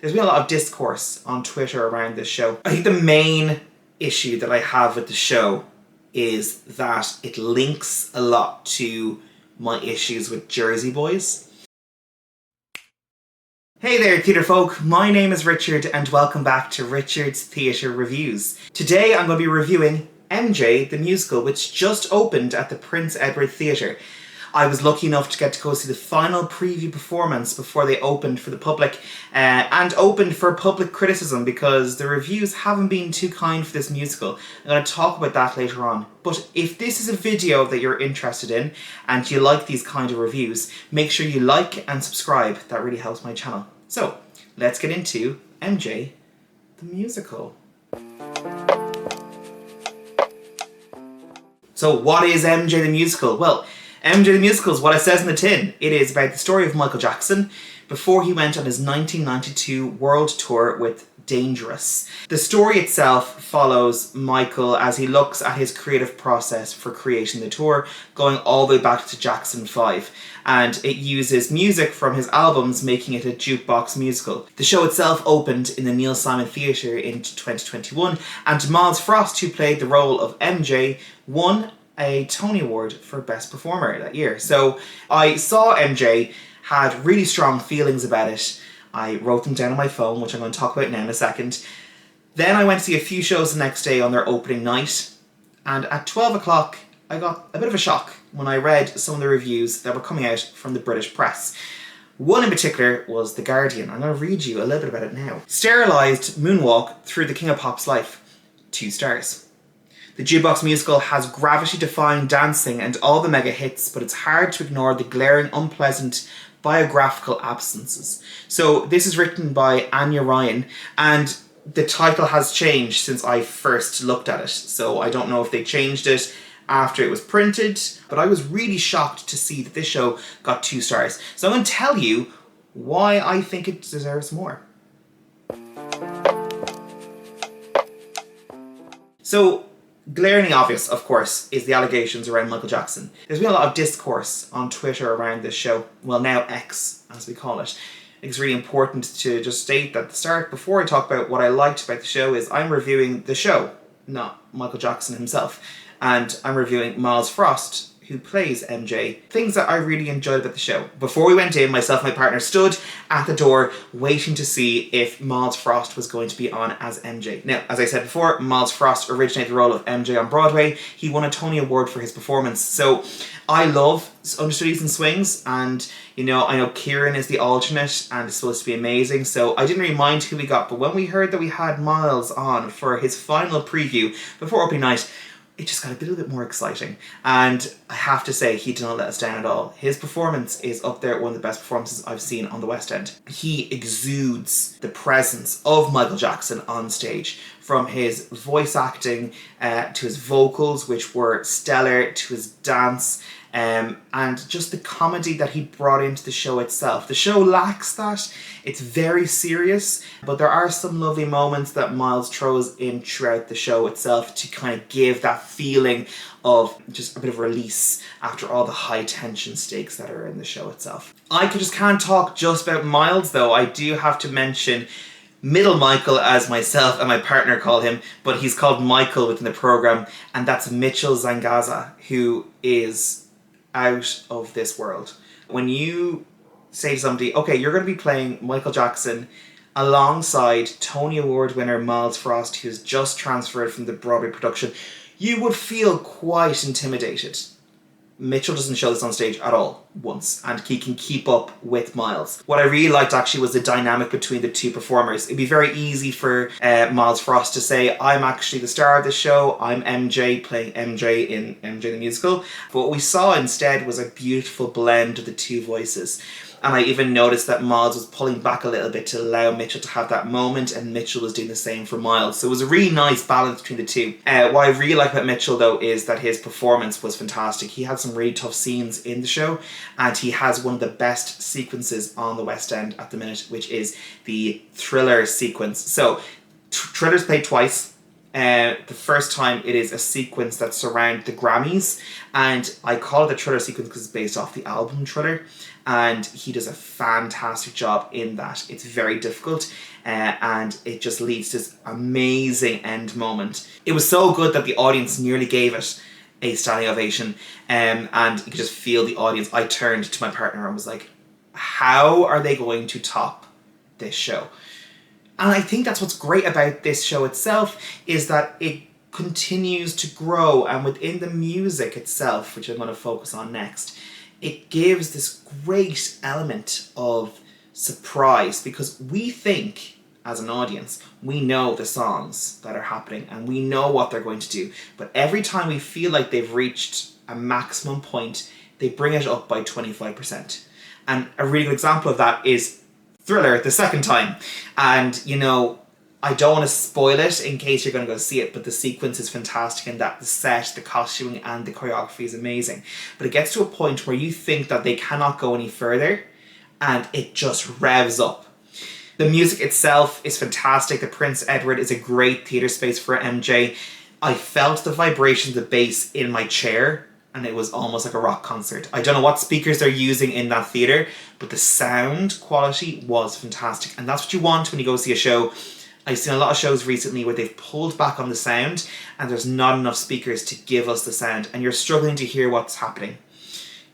There's been a lot of discourse on Twitter around this show. I think the main issue that I have with the show is that it links a lot to my issues with Jersey Boys. Hey there, theatre folk. My name is Richard and welcome back to Richard's Theatre Reviews. Today I'm going to be reviewing MJ the Musical, which just opened at the Prince Edward Theatre. I was lucky enough to get to go see the final preview performance before they opened for the public, and opened for public criticism because the reviews haven't been too kind for this musical. I'm going to talk about that later on. But if this is a video that you're interested in and you like these kind of reviews, make sure you like and subscribe. That really helps my channel. So let's get into MJ the Musical. So what is MJ the Musical? Well, MJ the Musical is what it says in the tin. It is about the story of Michael Jackson before he went on his 1992 world tour with Dangerous. The story itself follows Michael as he looks at his creative process for creating the tour, going all the way back to Jackson 5, and it uses music from his albums, making it a jukebox musical. The show itself opened in the Neil Simon Theatre in 2021, and Myles Frost, who played the role of MJ, won a Tony Award for Best Performer that year. So I saw MJ, had really strong feelings about it. I wrote them down on my phone, which I'm going to talk about now in a second. Then I went to see a few shows the next day on their opening night, and at 12 o'clock I got a bit of a shock when I read some of the reviews that were coming out from the British press. One in particular was The Guardian. I'm going to read you a little bit about it now. Sterilised moonwalk through the King of Pop's life. 2 stars. The jukebox musical has gravity-defying dancing and all the mega hits, but it's hard to ignore the glaring, unpleasant biographical absences. So this is written by Anya Ryan, and the title has changed since I first looked at it. So I don't know if they changed it after it was printed, but I was really shocked to see that this show got 2 stars. So I'm going to tell you why I think it deserves more. So, glaringly obvious, of course, is the allegations around Michael Jackson. There's been a lot of discourse on Twitter around this show. Well, now X, as we call it. It's really important to just state that at the start, before I talk about what I liked about the show, is I'm reviewing the show, not Michael Jackson himself. And I'm reviewing Myles Frost, who plays MJ. Things that I really enjoyed about the show. Before we went in, myself and my partner stood at the door waiting to see if Myles Frost was going to be on as MJ. Now, as I said before, Myles Frost originated the role of MJ on Broadway. He won a Tony Award for his performance. So I love understudies and swings, and I know Kieran is the alternate and it's supposed to be amazing, so I didn't really mind who we got. But when we heard that we had Myles on for his final preview before opening night, it just got a little bit more exciting. And I have to say, he did not let us down at all. His performance is up there, one of the best performances I've seen on the West End. He exudes the presence of Michael Jackson on stage, from his voice acting to his vocals, which were stellar, to his dance, and just the comedy that he brought into the show itself. The show lacks that. It's very serious, but there are some lovely moments that Myles throws in throughout the show itself to kind of give that feeling of just a bit of release after all the high tension stakes that are in the show itself. I just can't talk just about Myles though. I do have to mention Middle Michael, as myself and my partner call him, but he's called Michael within the programme, and that's Mitchell Zangaza, who is out of this world. When you say to somebody, okay, you're going to be playing Michael Jackson alongside Tony Award winner Myles Frost, who's just transferred from the Broadway production, you would feel quite intimidated. Mitchell doesn't show this on stage at all, once, and he can keep up with Myles. What I really liked actually was the dynamic between the two performers. It'd be very easy for Myles Frost to say, I'm actually the star of the show, I'm MJ playing MJ in MJ the Musical. But what we saw instead was a beautiful blend of the two voices. And I even noticed that Myles was pulling back a little bit to allow Mitchell to have that moment, and Mitchell was doing the same for Myles. So it was a really nice balance between the two. What I really like about Mitchell though is that his performance was fantastic. He had some really tough scenes in the show, and he has one of the best sequences on the West End at the minute, which is the Thriller sequence. So Thriller's played twice. The first time it is a sequence that surrounds the Grammys, and I call it the Thriller sequence because it's based off the album Thriller, and he does a fantastic job in that. It's very difficult, and it just leads to this amazing end moment. It was so good that the audience nearly gave it a standing ovation, and you could just feel the audience. I turned to my partner and was like, how are they going to top this show? And I think that's what's great about this show itself, is that it continues to grow, and within the music itself, which I'm going to focus on next, it gives this great element of surprise, because we think, as an audience, we know the songs that are happening and we know what they're going to do, but every time we feel like they've reached a maximum point, they bring it up by 25%. And a really good example of that is Thriller the second time. And, you know, I don't want to spoil it in case you're going to go see it, but the sequence is fantastic, and that the set, the costuming and the choreography is amazing. But it gets to a point where you think that they cannot go any further, and it just revs up. The music itself is fantastic. The Prince Edward is a great theatre space for MJ. I felt the vibrations of the bass in my chair, and it was almost like a rock concert. I don't know what speakers they're using in that theatre, but the sound quality was fantastic. And that's what you want when you go see a show. I've seen a lot of shows recently where they've pulled back on the sound and there's not enough speakers to give us the sound, and you're struggling to hear what's happening.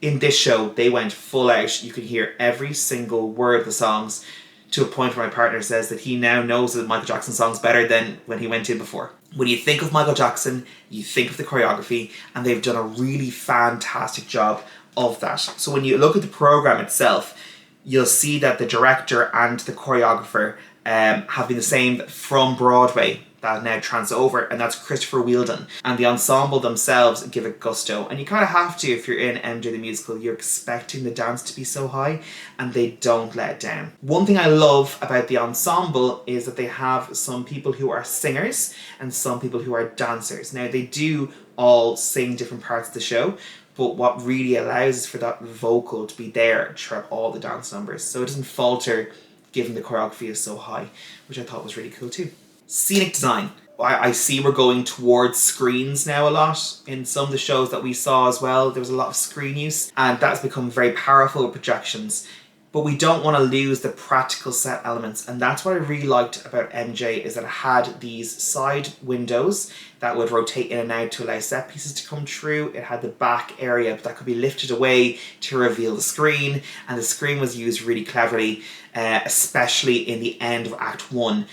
In this show, they went full out. You could hear every single word of the songs, to a point where my partner says that he now knows the Michael Jackson songs better than when he went in before. When you think of Michael Jackson, you think of the choreography, and they've done a really fantastic job of that. So when you look at the program itself, you'll see that the director and the choreographer have been the same from Broadway that now trans over, and that's Christopher Wheeldon. And the ensemble themselves give it gusto. And you kind of have to, if you're in MJ the Musical, you're expecting the dance to be so high, and they don't let it down. One thing I love about the ensemble is that they have some people who are singers and some people who are dancers. Now, they do all sing different parts of the show, but what really allows is for that vocal to be there throughout all the dance numbers, so it doesn't falter given the choreography is so high, which I thought was really cool too. Scenic design. I see we're going towards screens now a lot. In some of the shows that we saw as well, there was a lot of screen use, and that's become very powerful with projections. But we don't want to lose the practical set elements, and that's what I really liked about MJ, is that it had these side windows that would rotate in and out to allow set pieces to come through. It had the back area that could be lifted away to reveal the screen, and the screen was used really cleverly, especially in the end of Act 1.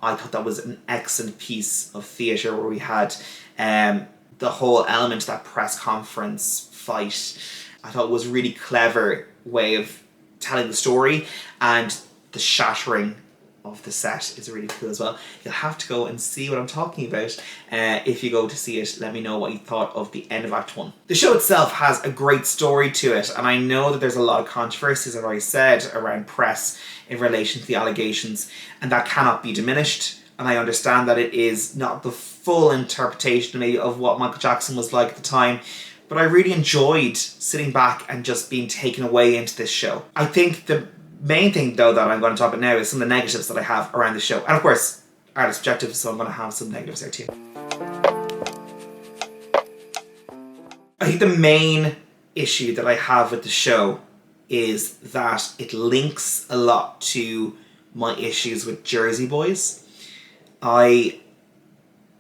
I thought that was an excellent piece of theatre, where we had the whole element of that press conference fight. I thought it was a really clever way of telling the story, and the shattering of the set is really cool as well. You'll have to go and see what I'm talking about. If you go to see it, let me know what you thought of the end of Act 1. The show itself has a great story to it, and I know that there's a lot of controversies, as I've already said, around press in relation to the allegations, and that cannot be diminished. And I understand that it is not the full interpretation maybe of what Michael Jackson was like at the time, but I really enjoyed sitting back and just being taken away into this show. I think the main thing, though, that I'm going to talk about now is some of the negatives that I have around the show. And of course, art is subjective, so I'm going to have some negatives there too. I think the main issue that I have with the show is that it links a lot to my issues with Jersey Boys. I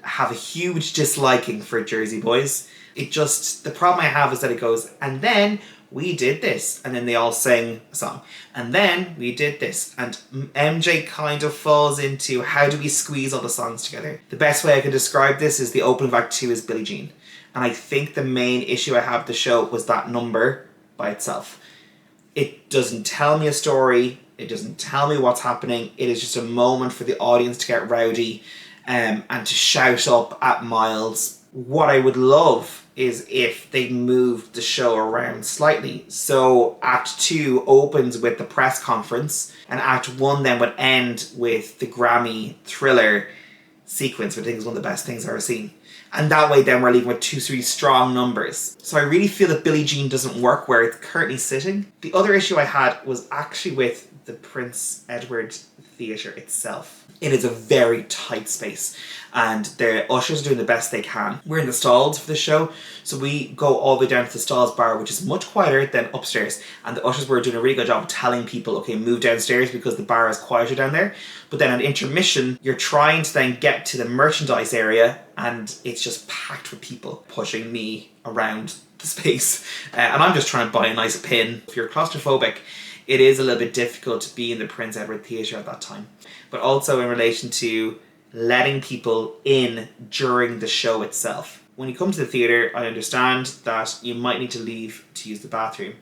have a huge disliking for Jersey Boys. The problem I have is that it goes, and then we did this, and then they all sing a song, and then we did this, and MJ kind of falls into, how do we squeeze all the songs together? The best way I can describe this is the opening of Act 2 is Billie Jean, and I think the main issue I have with the show was that number by itself. It doesn't tell me a story, it doesn't tell me what's happening, it is just a moment for the audience to get rowdy and to shout up at Myles. What I would love is if they moved the show around slightly. So Act 2 opens with the press conference, and Act 1 then would end with the Grammy Thriller sequence, which I think is one of the best things I've ever seen. And that way then we're leaving with 2-3 strong numbers. So I really feel that Billie Jean doesn't work where it's currently sitting. The other issue I had was actually with the Prince Edward Theatre itself. It is a very tight space, and the ushers are doing the best they can. We're in the stalls for the show, so we go all the way down to the stalls bar, which is much quieter than upstairs, and the ushers were doing a really good job of telling people, okay, move downstairs because the bar is quieter down there. But then at intermission, you're trying to then get to the merchandise area, and it's just packed with people pushing me around the space, and I'm just trying to buy a nice pin. If you're claustrophobic, it is a little bit difficult to be in the Prince Edward Theatre at that time. But also in relation to letting people in during the show itself. When you come to the theatre, I understand that you might need to leave to use the bathroom,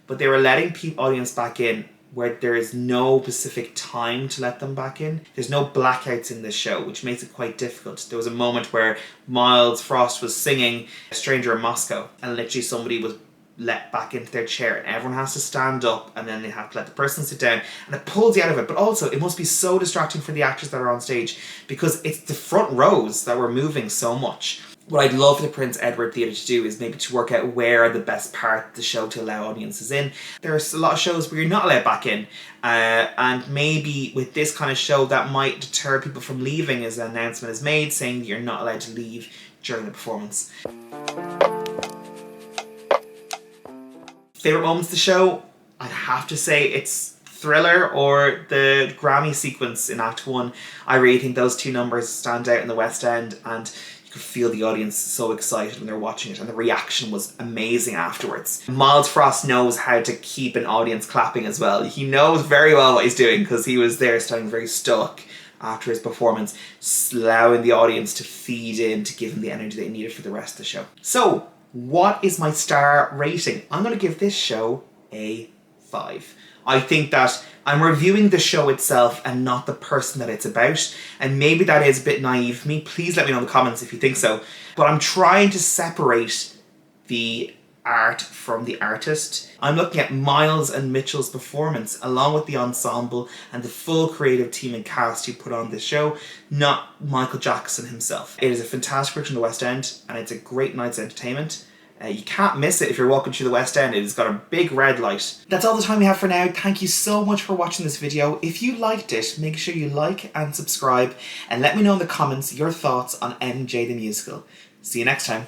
but they were letting audience back in where there is no specific time to let them back in. There's no blackouts in this show, which makes it quite difficult. There was a moment where Myles Frost was singing A Stranger in Moscow, and literally somebody was let back into their chair, and everyone has to stand up, and then they have to let the person sit down, and it pulls you out of it. But also it must be so distracting for the actors that are on stage, because it's the front rows that were moving so much. What I'd love for the Prince Edward Theatre to do is maybe to work out where are the best part of the show to allow audiences in. There's a lot of shows where you're not allowed back in, and maybe with this kind of show that might deter people from leaving, as an announcement is made saying that you're not allowed to leave during the performance. Favourite moments of the show? I'd have to say it's Thriller or the Grammy sequence in Act 1. I really think those two numbers stand out in the West End, and you could feel the audience so excited when they're watching it, and the reaction was amazing afterwards. Myles Frost knows how to keep an audience clapping as well. He knows very well what he's doing, because he was there standing very stuck after his performance, allowing the audience to feed in to give him the energy they needed for the rest of the show. So, what is my star rating? I'm going to give this show a 5. I think that I'm reviewing the show itself and not the person that it's about, and maybe that is a bit naive of me. Please let me know in the comments if you think so. But I'm trying to separate the art from the artist. I'm looking at Myles and Mitchell's performance along with the ensemble and the full creative team and cast who put on this show, not Michael Jackson himself. It is a fantastic production of the West End, and it's a great night's entertainment. You can't miss it if you're walking through the West End. It's got a big red light. That's all the time we have for now. Thank you so much for watching this video. If you liked it, make sure you like and subscribe, and let me know in the comments your thoughts on MJ the Musical. See you next time.